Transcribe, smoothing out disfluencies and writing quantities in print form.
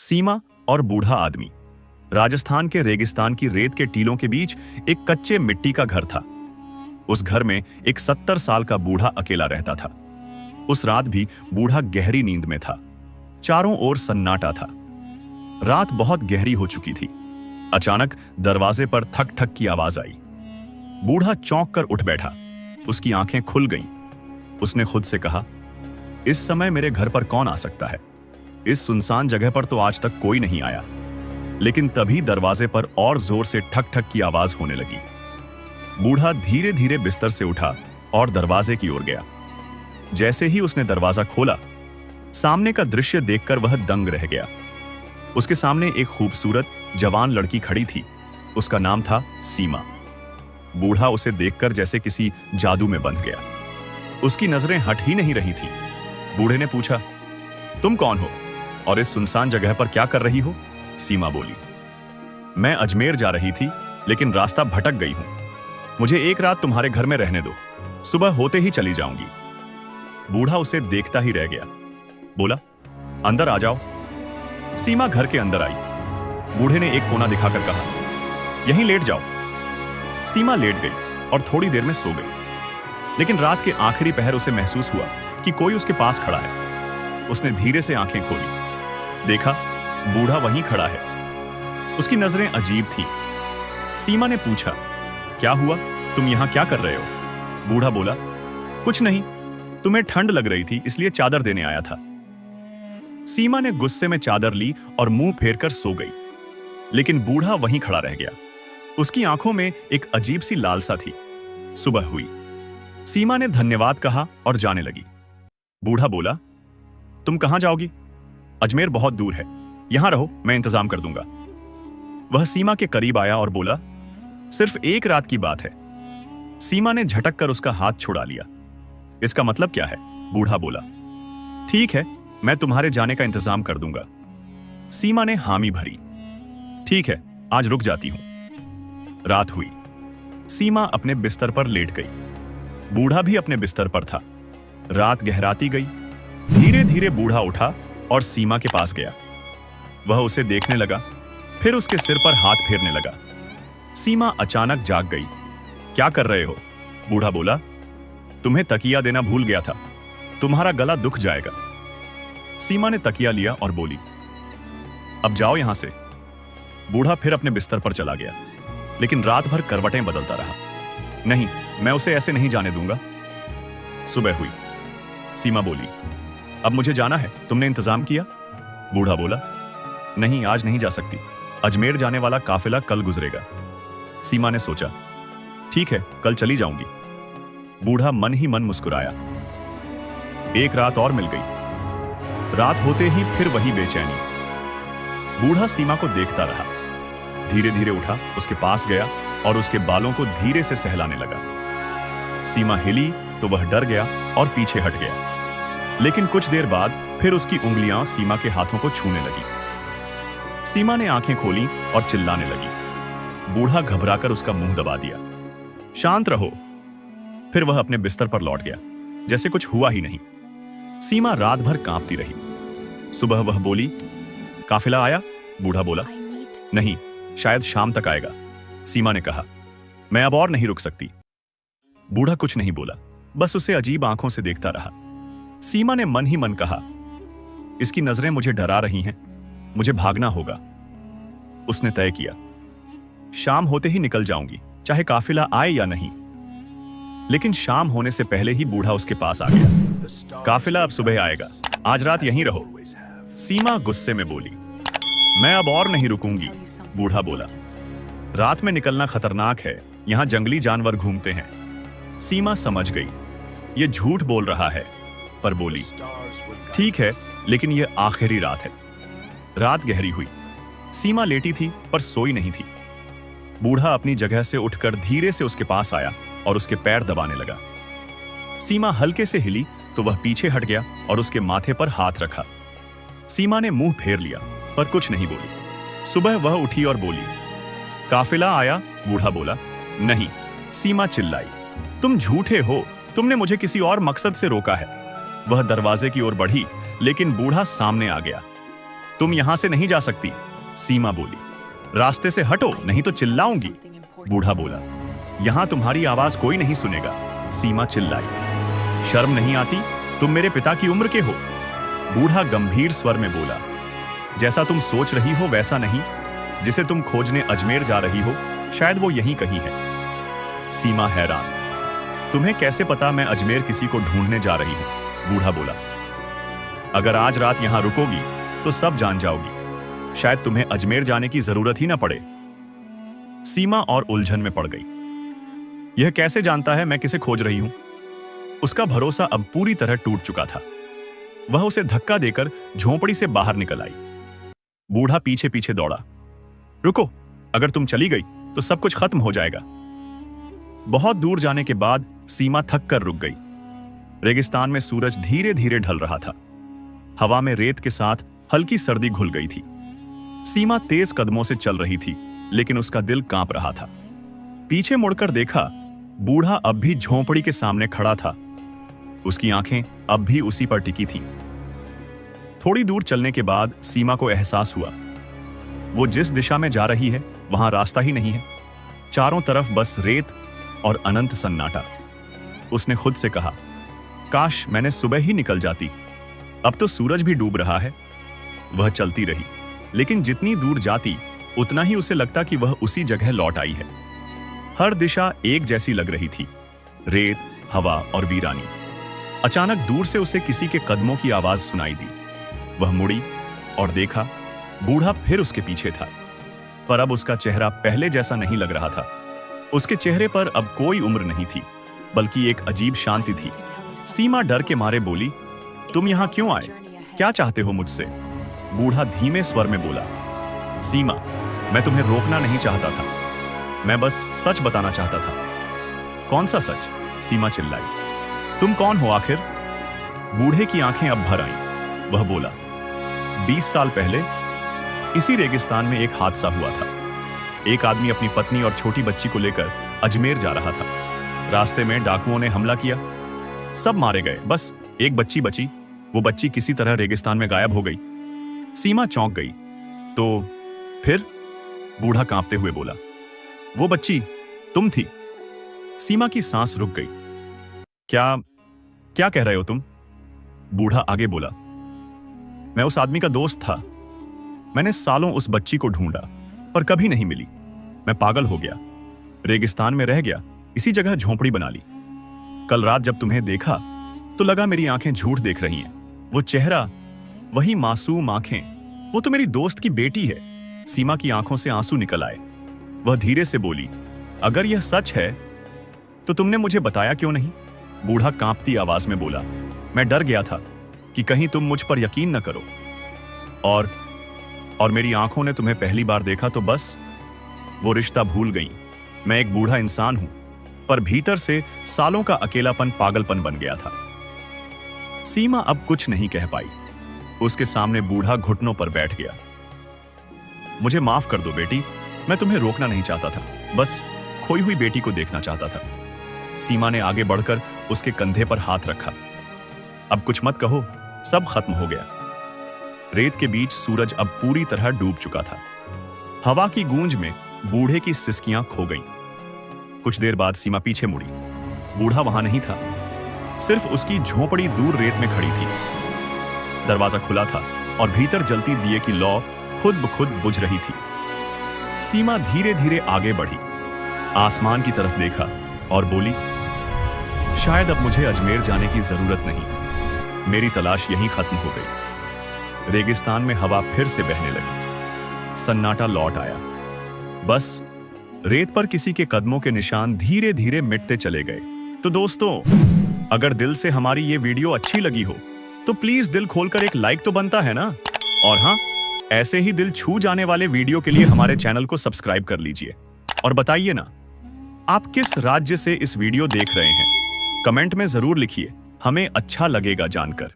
सीमा और बूढ़ा आदमी। राजस्थान के रेगिस्तान की रेत के टीलों के बीच एक कच्चे मिट्टी का घर था। उस घर में एक 70 साल का बूढ़ा अकेला रहता था। उस रात भी बूढ़ा गहरी नींद में था। चारों ओर सन्नाटा था। रात बहुत गहरी हो चुकी थी। अचानक दरवाजे पर ठक ठक की आवाज आई। बूढ़ा चौंक कर उठ बैठा। उसकी आंखें खुल गईं। उसने खुद से कहा, इस समय मेरे घर पर कौन आ सकता है? इस सुनसान जगह पर तो आज तक कोई नहीं आया। लेकिन तभी दरवाजे पर और जोर से ठक ठक की आवाज होने लगी। बूढ़ा धीरे धीरे बिस्तर से उठा और दरवाजे की ओर गया। जैसे ही उसने दरवाजा खोला, सामने का दृश्य देखकर वह दंग रह गया। उसके सामने एक खूबसूरत जवान लड़की खड़ी थी। उसका नाम था सीमा। बूढ़ा उसे देखकर जैसे किसी जादू में बंध गया। उसकी नजरें हट ही नहीं रही थी। बूढ़े ने पूछा, तुम कौन हो और इस सुनसान जगह पर क्या कर रही हो? सीमा बोली, मैं अजमेर जा रही थी, लेकिन रास्ता भटक गई हूं। मुझे एक रात तुम्हारे घर में रहने दो, सुबह होते ही चली जाऊंगी। बूढ़ा उसे देखता ही रह गया। बोला, अंदर आ जाओ। सीमा घर के अंदर आई। बूढ़े ने एक कोना दिखाकर कहा, यहीं लेट जाओ। सीमा लेट गई और थोड़ी देर में सो गई। लेकिन रात के आखिरी पहर उसे महसूस हुआ कि कोई उसके पास खड़ा है। उसने धीरे से आंखें खोली। देखा, बूढ़ा वहीं खड़ा है। उसकी नजरें अजीब थीं। सीमा ने पूछा, क्या हुआ? तुम यहां क्या कर रहे हो? बूढ़ा बोला, कुछ नहीं, तुम्हें ठंड लग रही थी इसलिए चादर देने आया था। सीमा ने गुस्से में चादर ली और मुंह फेर कर सो गई। लेकिन बूढ़ा वहीं खड़ा रह गया। उसकी आंखों में एक अजीब सी लालसा थी। सुबह हुई। सीमा ने धन्यवाद कहा और जाने लगी। बूढ़ा बोला, तुम कहां जाओगी? अजमेर बहुत दूर है, यहां रहो, मैं इंतजाम कर दूंगा। वह सीमा के करीब आया और बोला, सिर्फ एक रात की बात है। सीमा ने झटक कर उसका हाथ छुड़ा लिया। इसका मतलब क्या है? बूढ़ा बोला, ठीक है, मैं तुम्हारे जाने का इंतजाम कर दूंगा। सीमा ने हामी भरी। ठीक है, आज रुक जाती हूं। रात हुई। सीमा अपने बिस्तर पर लेट गई। बूढ़ा भी अपने बिस्तर पर था। रात गहराती गई। धीरे धीरे बूढ़ा उठा और सीमा के पास गया। वह उसे देखने लगा, फिर उसके सिर पर हाथ फेरने लगा। सीमा अचानक जाग गई। क्या कर रहे हो? बूढ़ा बोला, तुम्हें तकिया देना भूल गया था, तुम्हारा गला दुख जाएगा। सीमा ने तकिया लिया और बोली, अब जाओ यहां से। बूढ़ा फिर अपने बिस्तर पर चला गया, लेकिन रात भर करवटें बदलता रहा। नहीं, मैं उसे ऐसे नहीं जाने दूंगा। सुबह हुई। सीमा बोली, अब मुझे जाना है, तुमने इंतजाम किया? बूढ़ा बोला, नहीं, आज नहीं जा सकती, अजमेर जाने वाला काफिला कल गुजरेगा। सीमा ने सोचा, ठीक है, कल चली जाऊंगी। बूढ़ा मन ही मन मुस्कुराया। एक रात और मिल गई। रात होते ही फिर वही बेचैनी। बूढ़ा सीमा को देखता रहा। धीरे धीरे उठा, उसके पास गया और उसके बालों को धीरे से सहलाने लगा। सीमा हिली तो वह डर गया और पीछे हट गया। लेकिन कुछ देर बाद फिर उसकी उंगलियां सीमा के हाथों को छूने लगी। सीमा ने आंखें खोली और चिल्लाने लगी। बूढ़ा घबराकर उसका मुंह दबा दिया। शांत रहो। फिर वह अपने बिस्तर पर लौट गया, जैसे कुछ हुआ ही नहीं। सीमा रात भर कांपती रही। सुबह वह बोली, काफिला आया? बूढ़ा बोला, नहीं, शायद शाम तक आएगा। सीमा ने कहा, मैं अब और नहीं रुक सकती। बूढ़ा कुछ नहीं बोला, बस उसे अजीब आंखों से देखता रहा। सीमा ने मन ही मन कहा, इसकी नजरें मुझे डरा रही हैं, मुझे भागना होगा। उसने तय किया, शाम होते ही निकल जाऊंगी, चाहे काफिला आए या नहीं। लेकिन शाम होने से पहले ही बूढ़ा उसके पास आ गया। काफिला अब सुबह आएगा, आज रात यहीं रहो। सीमा गुस्से में बोली, मैं अब और नहीं रुकूंगी। बूढ़ा बोला, रात में निकलना खतरनाक है, यहां जंगली जानवर घूमते हैं। सीमा समझ गई, यह झूठ बोल रहा है, पर बोली, ठीक है, लेकिन यह आखिरी रात है। रात गहरी हुई। सीमा लेटी थी पर सोई नहीं थी। बूढ़ा अपनी जगह से उठकर धीरे से उसके पास आया और उसके पैर दबाने लगा। सीमा हल्के से हिली तो वह पीछे हट गया और उसके माथे पर हाथ रखा। सीमा ने मुंह फेर लिया पर कुछ नहीं बोली। सुबह वह उठी और बोली, काफिला आया? बूढ़ा बोला, नहीं। सीमा चिल्लाई, तुम झूठे हो, तुमने मुझे किसी और मकसद से रोका है। वह दरवाजे की ओर बढ़ी, लेकिन बूढ़ा सामने आ गया। तुम यहां से नहीं जा सकती, सीमा बोली। रास्ते से हटो नहीं तो चिल्लाऊंगी, बूढ़ा बोला। यहां तुम्हारी आवाज कोई नहीं सुनेगा, सीमा चिल्लाई। शर्म नहीं आती? तुम मेरे पिता की उम्र के हो, बूढ़ा गंभीर स्वर में बोला। जैसा तुम सोच रही हो वैसा नहीं। जिसे तुम खोजने अजमेर जा रही हो शायद वो यहीं कहीं है। सीमा हैरान। तुम्हें कैसे पता मैं अजमेर किसी को ढूंढने जा रही हूं, बूढ़ा बोला। अगर आज रात यहां रुकोगी तो सब जान जाओगी। शायद तुम्हें अजमेर जाने की जरूरत ही ना पड़े। सीमा और उलझन में पड़ गई। यह कैसे जानता है मैं किसे खोज रही हूं? उसका भरोसा अब पूरी तरह टूट चुका था। वह उसे धक्का देकर झोंपड़ी से बाहर निकल आई। बूढ़ा पीछे पीछे दौड़ा। रुको, अगर तुम चली गई तो सब कुछ खत्म हो जाएगा। बहुत दूर जाने के बाद सीमा थक कर रुक गई। रेगिस्तान में सूरज धीरे धीरे ढल रहा था। हवा में रेत के साथ हल्की सर्दी घुल गई थी। सीमा तेज कदमों से चल रही थी, लेकिन उसका दिल कांप रहा था। पीछे मुड़कर देखा, बूढ़ा अब भी झोंपड़ी के सामने खड़ा था। उसकी आंखें अब भी उसी पर टिकी थीं। थोड़ी दूर चलने के बाद सीमा को एहसास हुआ, वो जिस दिशा में जा रही है वहां रास्ता ही नहीं है। चारों तरफ बस रेत और अनंत सन्नाटा। उसने खुद से कहा, काश मैंने सुबह ही निकल जाती, अब तो सूरज भी डूब रहा है। वह चलती रही, लेकिन जितनी दूर जाती उतना ही उसे लगता कि वह उसी जगह लौट आई है। हर दिशा एक जैसी लग रही थी, रेत, हवा और वीरानी। अचानक दूर से उसे किसी के कदमों की आवाज सुनाई दी। वह मुड़ी और देखा, बूढ़ा फिर उसके पीछे था, पर अब उसका चेहरा पहले जैसा नहीं लग रहा था। उसके चेहरे पर अब कोई उम्र नहीं थी, बल्कि एक अजीब शांति थी। सीमा डर के मारे बोली, तुम यहां क्यों आए? क्या चाहते हो मुझसे? बूढ़ा धीमे स्वर में बोला। सीमा, मैं तुम्हें रोकना नहीं चाहता था, मैं बस सच बताना चाहता था। कौन सा सच? सीमा चिल्लाई। तुम कौन हो आखिर? बूढ़े की आंखें अब भर आईं। वह बोला, 20 साल पहले इसी रेगिस्तान में एक हादसा हुआ था। एक आदमी अपनी पत्नी और छोटी बच्ची को लेकर अजमेर जा रहा था। रास्ते में डाकुओं ने हमला किया, सब मारे गए, बस एक बच्ची बची। वो बच्ची किसी तरह रेगिस्तान में गायब हो गई। सीमा चौंक गई। तो फिर? बूढ़ा कांपते हुए बोला। वो बच्ची तुम थी। सीमा की सांस रुक गई। क्या कह रहे हो तुम? बूढ़ा आगे बोला। मैं उस आदमी का दोस्त था। मैंने सालों उस बच्ची को ढूंढा, पर कभी नहीं मिली। मैं पागल हो गया, रेगिस्तान में रह गया, इसी जगह झोंपड़ी बना ली। कल रात जब तुम्हें देखा तो लगा मेरी आंखें झूठ देख रही हैं। वो चेहरा, वही मासूम आंखें, वो तो मेरी दोस्त की बेटी है। सीमा की आंखों से आंसू निकल आए। वह धीरे से बोली, अगर यह सच है तो तुमने मुझे बताया क्यों नहीं? बूढ़ा कांपती आवाज में बोला, मैं डर गया था कि कहीं तुम मुझ पर यकीन न करो। और मेरी आंखों ने तुम्हें पहली बार देखा तो बस वो रिश्ता भूल गई। मैं एक बूढ़ा इंसान हूं, पर भीतर से सालों का अकेलापन पागलपन बन गया था। सीमा अब कुछ नहीं कह पाई। उसके सामने बूढ़ा घुटनों पर बैठ गया। मुझे माफ कर दो बेटी, मैं तुम्हें रोकना नहीं चाहता था, बस खोई हुई बेटी को देखना चाहता था। सीमा ने आगे बढ़कर उसके कंधे पर हाथ रखा। अब कुछ मत कहो, सब खत्म हो गया। रेत के बीच सूरज अब पूरी तरह डूब चुका था। हवा की गूंज में बूढ़े की सिसकियां खो गईं। कुछ देर बाद सीमा पीछे मुड़ी। बूढ़ा वहां नहीं था, सिर्फ उसकी झोंपड़ी दूर रेत में खड़ी थी। दरवाजा खुला था और भीतर जलती दिए की लौ खुद ब खुद बुझ रही थी। सीमा धीरे धीरे आगे बढ़ी, आसमान की तरफ देखा और बोली, शायद अब मुझे अजमेर जाने की जरूरत नहीं। मेरी तलाश यहीं खत्म हो गई। रेगिस्तान में हवा फिर से बहने लगी। सन्नाटा लौट आया। बस रेत पर किसी के कदमों के निशान धीरे धीरे मिटते चले गए। तो दोस्तों, अगर दिल से हमारी ये वीडियो अच्छी लगी हो तो प्लीज दिल खोलकर एक लाइक तो बनता है ना। और हाँ, ऐसे ही दिल छू जाने वाले वीडियो के लिए हमारे चैनल को सब्सक्राइब कर लीजिए। और बताइए ना, आप किस राज्य से इस वीडियो देख रहे हैं? कमेंट में जरूर लिखिए, हमें अच्छा लगेगा जानकर।